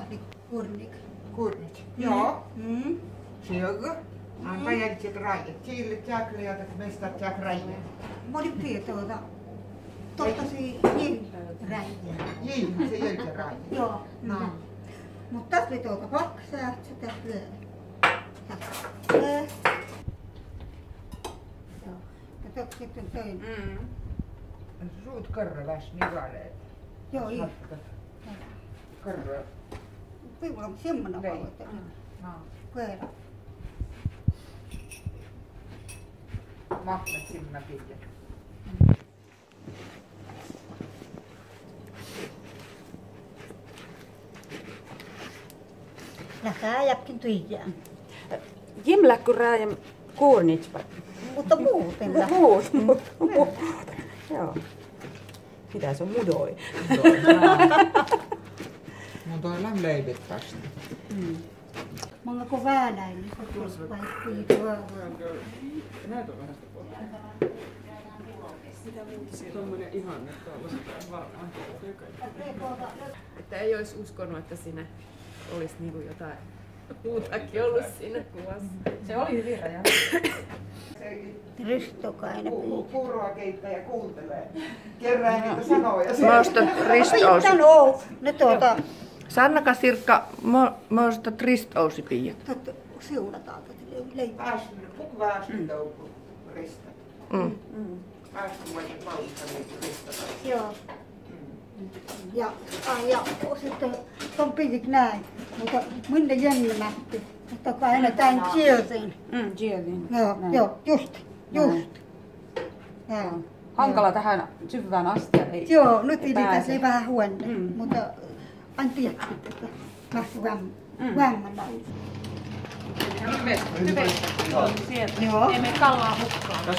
blir kurnik. Kurnik. Ja. Mm. Sugar. Han var jättigt rajat. Chili tjäkliä, että mistä tjäkräjä. Mä olin pietoita. Tottasi jilräjä. Jil, se jälkeen rajat. Joo. No. Mutta tässä oli tuolta paksaa, se tässä lyö. Joo. Ja tuossa sitten töin. Suut karra väs nivaleet. Joo, ei. Karra. Kyllä on semmoinen valita. No. Koira. Mahmet sinne pidä. Lähtää jäpkin tyhjään. Jimläkku rääjä kuurnitspa. Mutta muuten. Muut. Joo. Mitä se on mudoi? Mun toi läm leivit vasta. Monko väänäin, niin se tuossa vaikka Näytä vähän sitä puolta. Tuommoinen ihanne tuollaiset varmaan. Että ei olisi uskonut, että siinä olisi niinku jotain muutakin ollut siinä kuvassa. Se oli hyvin rajaa. Ristokainen. Puuroa keittää ja kuuntelee. Kerää niitä sanoja. Mä ostan ristous. Sanoo, ne Sannaka Sirkka, mä ostan ristousi piiat. siunataan leipää. Pääsyn, puk väsyn touku rista. Pääsyn vain pausta niitä ristata. Joo. Ja sitten ton pidik näin, mutta minne jännimätti. Mutta kai aina tämän sieltiin. Jielin. Joo, just. Joo. Hankala tähän syvään asti. Joo, nyt se vähän huone, mutta aina tiedät, että lähti vämmän näin. Joo. Ei me kallaa hukkaan.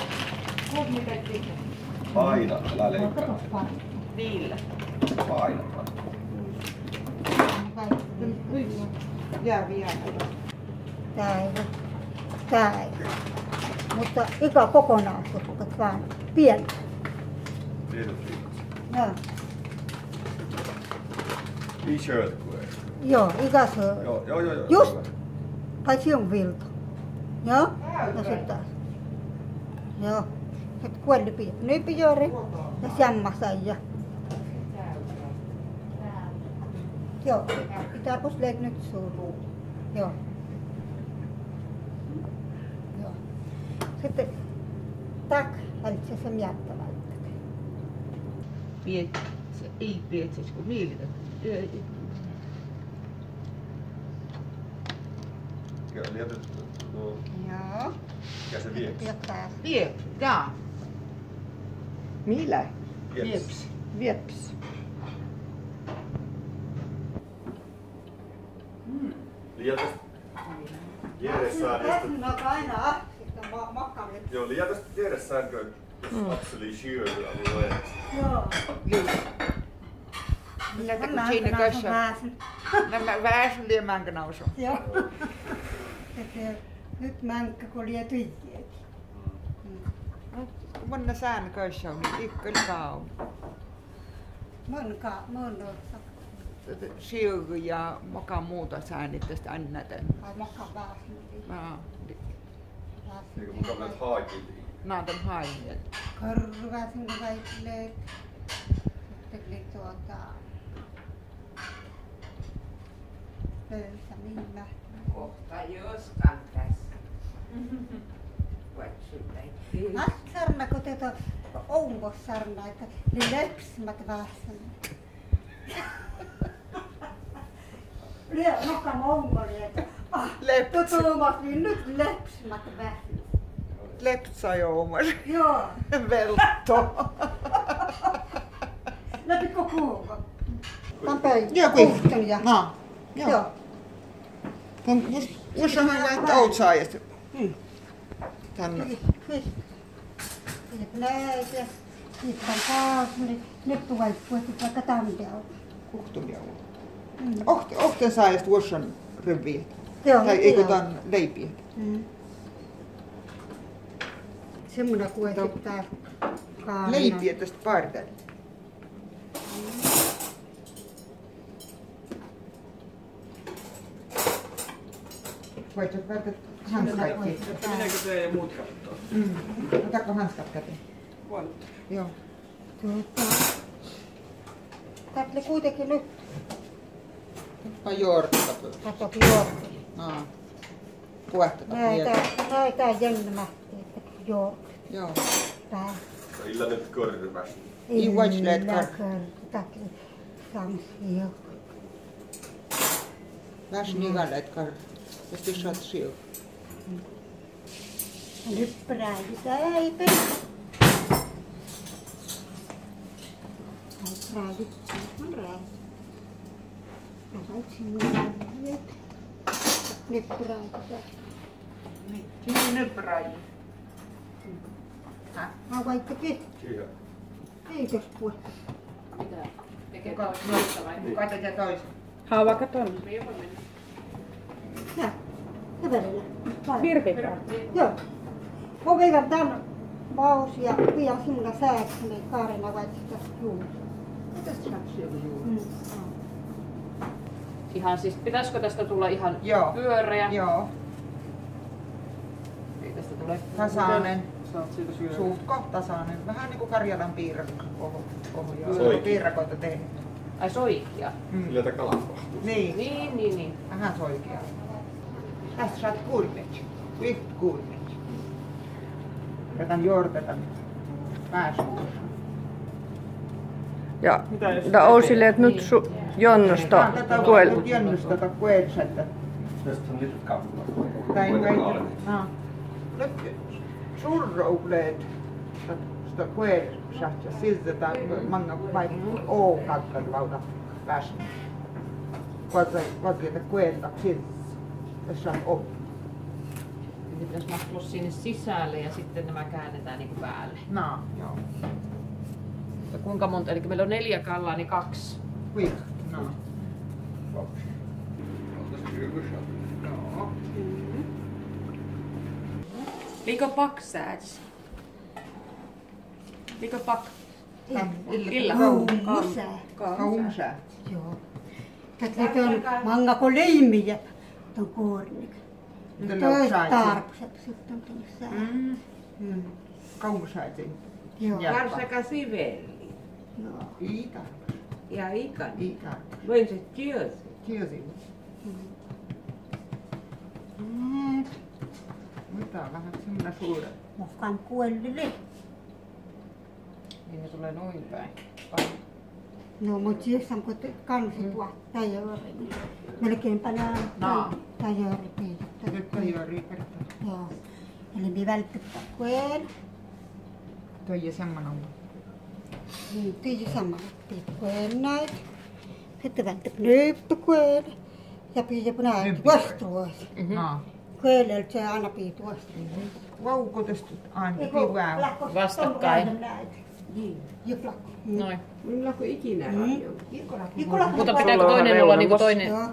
Paina, älä leikkaa. Niillä. Paina. Jää vielä. Tää. Mutta ikä kokonaisuus, vaan pientä. Joo. T-shirt kuule. Joo, ikä se on. Joo. Just. Paitsi on vilto. Joo. Ja sitten taas. Joo. Sitten kuolli piirri. Nypijori ja sammasaija. Joo. Pitää pusleet nyt suuhun. Joo. Joo. Sitten tak, hälytsä se miettävältä. Piet, se ei pietsis kun miilitä. Joo. Mikä se vieksi? Viep, jaa. Millä? Vieps. Vieps. Liian vieressään Tässä on aina sitten makkaaminen. Joo, liian tästä vieressään kun absolut skyr alueet. Joo. Mitä kun siinä kössä? Nämä vähäisen liian mänkä nousu. Joo. Nyt mänkkä kun liian tyhjiäkin. Monna sään kössä on niin ikkel kaun. Mun Siugu ja moka muuta säänit tästä annäten. Ai makka vähäsen. Eikö mukaan näet haikiltiin? Naatam haineet. Karvasin kaikille. Sitten pöysä minä. Kohta joskaan tässä. Sarna, kun tätä onkossarna, että ne lepsimät vähäsen. Nokka mongoli, että tutumat, niin nyt lepsimät vähäsen. Lepsajoumas. Joo. Velto. Läpi koko. Tampäin Joo, kuhtun ja. No. Joo. Musta on vähän outsaajat. Tänne. Näitä. Sitten taas, nyt tulee puhuttu vaikka tampialla. Kuhtumia on. Ohten saajasta vuossan ryviä. Joo. Tai eikö tämän leipiä? Semmoinen kuitenkin kaarina. Leipiä tästä partalle. Voit sä välttää hanskatkin? Että meneekö se ja muut kattoo? Otatko hanskat käteen? Voin. Joo. Tätle kuitenkin nyt. On juortetta. Kato juortti. Puehteta vielä. Näitä jännämähtiä, että juortti. Joo. Tää. Illa nyt korvas. I watchlet kar. Tätle. Samsia. Väs nigallet kar. Ja pissat siu. Nyt rääditään, ei peri. Räädit. On räädit. Nyt rääditään. Siinä nyppräji. Havaittekin? Siihen. Eikös puhe? Mitä? Tekee Kuka toista vai? kuka tekee toisen? Haava katon. Riipa mennä. Ja välillä. Virpi. Joo. Mä veivän tän Vausi ja pian sinulla sääksi, niin Kaarina vaikka tästä juuri. Mitäs sinä siellä juuri? Ihan siis, pitäisikö tästä tulla ihan Joo. pyöreä? Joo. Ei tästä tule Tasainen. Saat siitä syödä. Suhtko tasainen. Vähän niinku Karjalan piirakka. Soikki. Piirakoita tehnyt. Ai soikkia. Sillä tätä kalapahtuu. Niin. Niin. Vähän soikea. Tästä saat kuulmet. Viht kuulmet. Jätän juorteta pääsuussa. Ja Mitä jos da Ousille, että nyt jonnosta kuel. Nyt jennusteta kuelsätä. Tästä on nyt kappaa. Tai ei. Nyt surroubleet. Sitä kuelsät ja siltä manga vaikka O-kakkan lauta päässä. Vaikka kuelta siltä. Tässä on. Ne pitäisi mahtua sinne sisälle ja sitten nämä käännetään niin kuin päälle. Joo. Ja kuinka monta? Eli meillä on 4 kallaa, niin 2. Viik. Vilka paksääts? Vilka pak? Illa. Kaumsää. Kaumsää. Joo. Tätä on mangako leimiä. Tuon kuornik. Tois tarpset sitten tuonne sään. Kaumsäätin. Joo. Varsaka sivelli Joo. Iita. ja ikan. Iita. Voin se työsi. Tiesin. Mutta on vähän semmoinen suuret. Mukaan kuellille. Niin ne tulee noin päin. No, mutta jos on kansi tuottaa juuri, niin melkeinpä nämä tajori piirrettä. Nyt on jo riipertä. Joo. Eli me välttämättä kuel. Toi on semmoinen. Niin, tiedä samalla kuel näitä. Sitten välttämättä nöyppä kuel. Ja piirrettä näitä vastuus. Kuelelta se aina piirtuosta. Vaukotusta aina hyvää. Vastakkain. Jiplakko. Noin. Minulla kun ikinä radio. Mutta pitääkö toinen olla niinku toinen? Joo.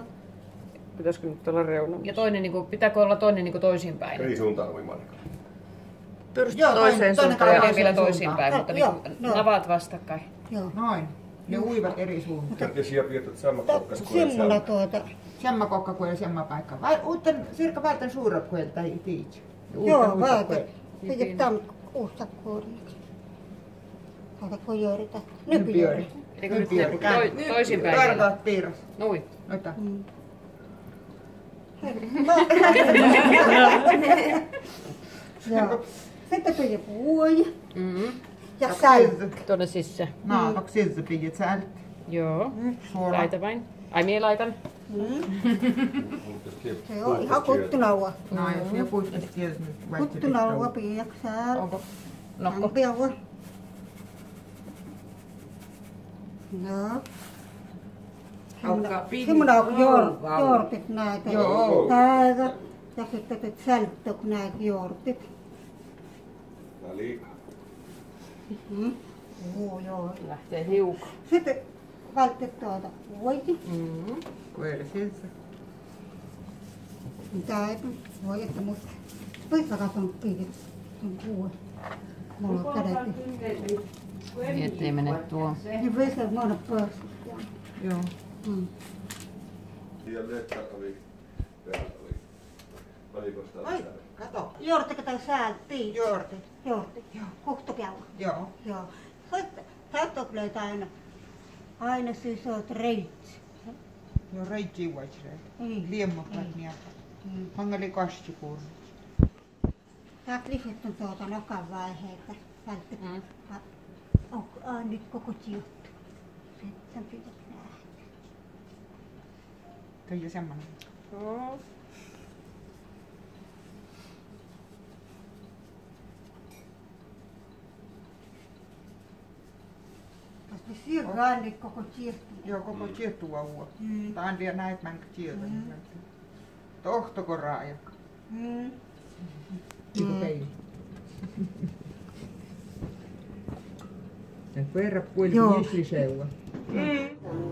Pitäisikö nyt olla reunamassa? Ja toinen niinku, pitääkö olla toinen niinku toisinpäin? Eri suuntaan uimaan. Pyrsty Joo, toiseen toinen suuntaan. Toinen vielä toisinpäin, mutta Joo, niinku joo. navat vastakkain. Joo. Noin. Ne uivat eri suuntaan. Ja siellä piirtät sammakokkas kuin Semmoinen Semma kokka kuin semma paikka. Vai uuten cirka vältän suuret kuin tai tiitsi. Joo, vaikka. Pidetään tämän uusta kuormiksi. Tätä kun juorita. Nypyjuori. Eikö nyt toisinpäin vielä? Kartaat piirros. Noin. Noita. Joo. Sitten pidä puoja. Mm-hmm. Ja säil. Tuonne sisään. Naapaks siltä pidät sä. Joo. Suora. Laitapäin. Ai mie laitan. Se on ihan kuttunaua. No jos siellä puistat sieltä nyt vaikka. Kuttunaua piiaksää. Onko nokko? Piaua. Joo. Semmoinen on juortit näitä. Joo. Täällä. Ja sitten teet sälttök näitä juortit. Tää liikaa. Joo. Lähtee hiukan. Sitten välttet tuota voiti. Koira siltä. Mitä ei voi, että musta. Poissa katon piirit. Sen kuue. Mulla on kädet. Niin ettei mene tuo. Niin voisi olla pörssit. Joo. Ja vettä oli. Täällä oli. Ai, kato. Juortiko tai säältiin? Jorti. Juorti. Joo. Kuhtokäyvä. Joo. Joo. Täytyykö löytää aina siis oot reitsi? Joo, reitsi vaitsreet. Ei. Liemmokat niitä. Hangeli kastikuurni. Tää Cliffit on tuota nokan vaiheita. Välttä. On nyt koko sijoittu. Sitten pitää nähdä. Teijä semmonen. Joo. Koska siellä on nyt koko sijoittu. Joo, koko sijoittua uua. Tää on vielä näet mänkä sijoittu. Tohtoko raajakka. Niinku peili. Sen verran puoli jysliseua.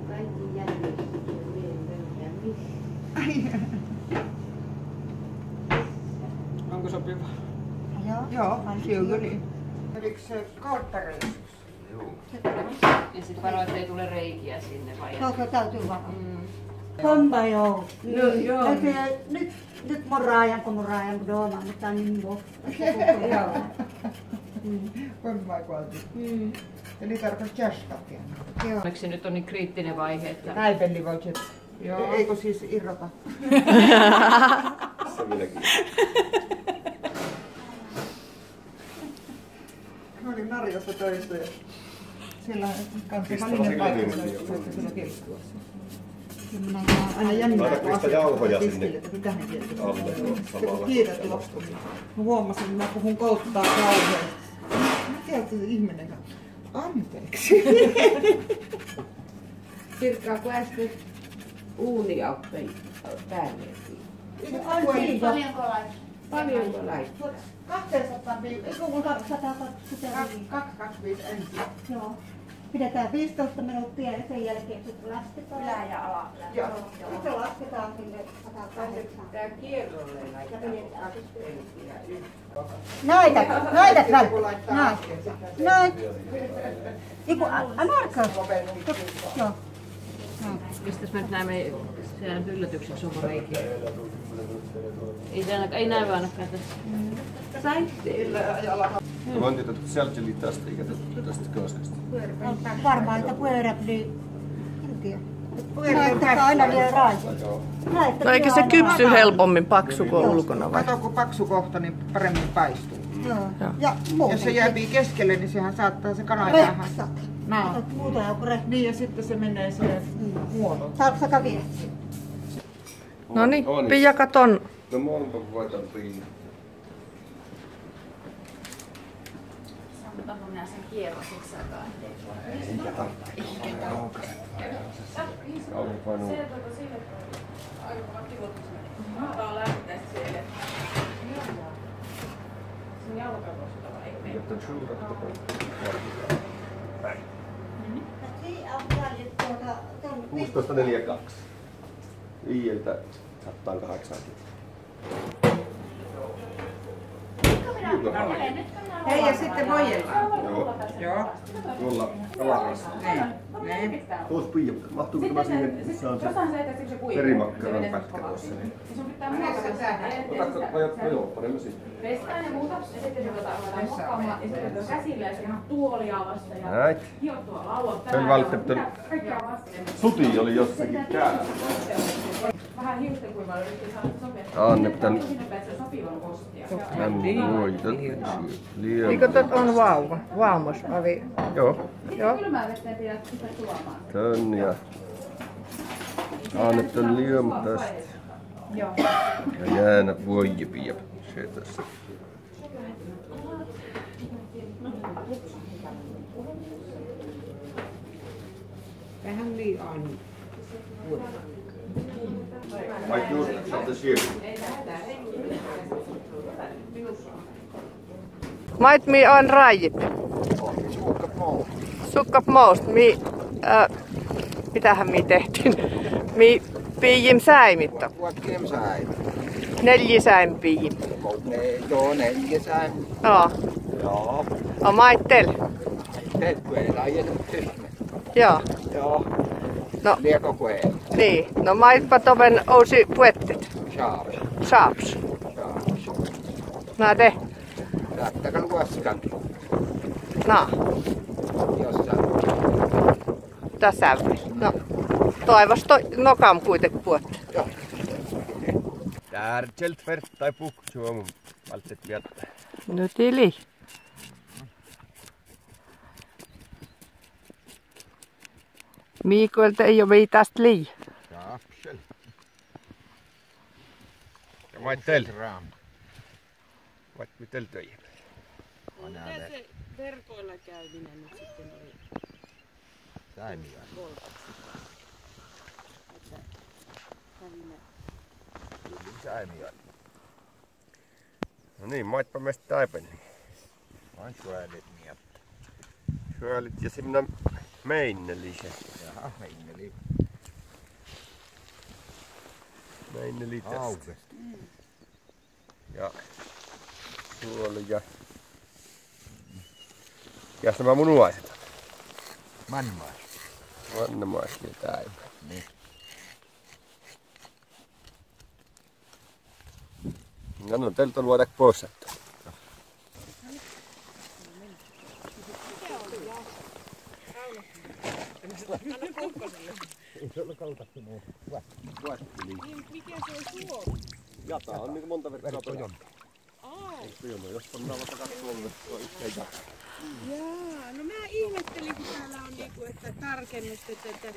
Kaikki järjestetty missä. Onko sopiva? Joo, siellä oli. Oliko se kauppareissus? Ja sit varo, ettei tule reikiä sinne vai? Se täytyy varoa. Homma joo. Joo. Nyt mun raajan kun dooma, mutta on niin muu. Homma kuolti. Eli tarkoitus jäskätiä. Onneksi nyt on niin kriittinen vaihe, että Näin pelli voit. Eikö siis irrota? Se minäkin. Mä olin Narjossa töissä ja siellä kanssa Pistä välinen paikka, vasikliiniin. että siellä kelkkuassa. Aina jännittää, Laita kun pistä asiat jauhoja tulee sinne tiskille, että mitä ne kelkkuassa. alle. Sitten kun kiiret loppui, niin mä huomasin, että mä puhun kouttaa kauheasti. Mä tiedän, että se ihminen on. Anteeksi. Sirkkaa, kun äsken uuniauppei päälle. Paljonko laittaa? 200 eikö mun 225 ensin. Joo. Pidetään 15 minuuttia ja sen jälkeen sitten lasketaan. Ylä- ja ala. Joo. Sitten lasketaan sinne 108. Tää kierrolle laittaa 2 pensiä yksi. Näitä välttämättä. Kun laittaa Näin. äsken sitä. Näin. Eiku, Marko. Joo. mistäs me nyt näemme sen yllätykseksi onko reikiä? Ei näy ainakaan tässä. Mä voin tietää, että sieltä tästä eikä tästä koskesta. Varmaan, että pyöräpli. En tiedä. Näyttää aina vielä raajoja. No eikö se kypsy helpommin paksu kuin ulkona vai? Kato, kun paksu kohta, niin paremmin paistuu. Joo. Joo. Ja Jos se jääpi keskelle, niin sehän saattaa se kana jäädä. reksat. No. Muuta joku reksa. Niin, ja sitten se menee siihen muodoon. Saatko sä viedä? No niin, Pia katon. No monta voitan Pia. Otanko minä sen kierron siksi aikaa? Eikä tarvitse. Kauan painuu. Aika kova kivutus meni. Otetaan lähteä siellä. Sen jalkakosta vai ei mene? Joten suurat Näin. 16.42. 5 sattaan 8. Hei, ja sitten voijellaan. Joo. Joo. Tuolla kalarissa. Niin. Tuossa Pia, mahtuuko tämä siihen, missä on se verimakkaran pätkä tuossa? Niin. Otatko, joo, panemme sinne. Pestaan ja muuta, ja sitten ruvetaan mokkaamaan, ja sitten käsillä ja sitten tuolia vasta ja Näin. hiottua lauan Sen välttämättä suti oli jossakin käällä. Vähän hiusten kuivalla yritin saada sopia. Anne pitän. Sinne pääsee sopivan kostia. Eikö tot on vauva? Vaumos, avi. Joo. Sitten kylmää vetteen pidät sitä tuomaan. Tön ja annetaan liemu tästä. Joo. Ja jäänä voijipia. Se tässä. Vähän liian Vaikka just satte sieltä. Mait mi on rajit. Sukkap most. Mitähän mi tehtiin? Mi piijim säimitto. Vuotkien säim. 4 säim piijim. Joo, 4 säim. Joo. Joo. O maittel. Teetkueen ajetut tyhmä. Joo. Joo. No. Liekokueen. Niin. No maitpa toven ousi puettet. Saaps. Saaps. Näette? Saattakaa luoskankin. No, Jossain. tässä. No, toivos nokam kuitenkin puotta. Tärkelt verta ei puksua mun valtset jättää. Nyt ili. Miikoilta ei ole viitast lii. Kapsel. Ja maittel. Mait mitel töi. Miten se verkoilla käyminen nyt sitten oli? Säimiä. Säimiä. No niin, maitpa meistä taipeli. Vain syölit miettä. Syölit ja semmonen meinnelise. Jaha, meinneli. Meinneli tästä. Aukesti. Ja suoli ja nämä munuaiset. Mannmais. Vannamaiset ja taipeli. Niin. No teiltä on luoda pois. Ei se ole kaltattu muu. Mikä se on suo? Jata on niin monta vertaa Verkkojon. jos pannaan vaikka 2-3 yhteen jata. Jaa, no mä ihmettelin, kun täällä on niinku, että tarkennusta, että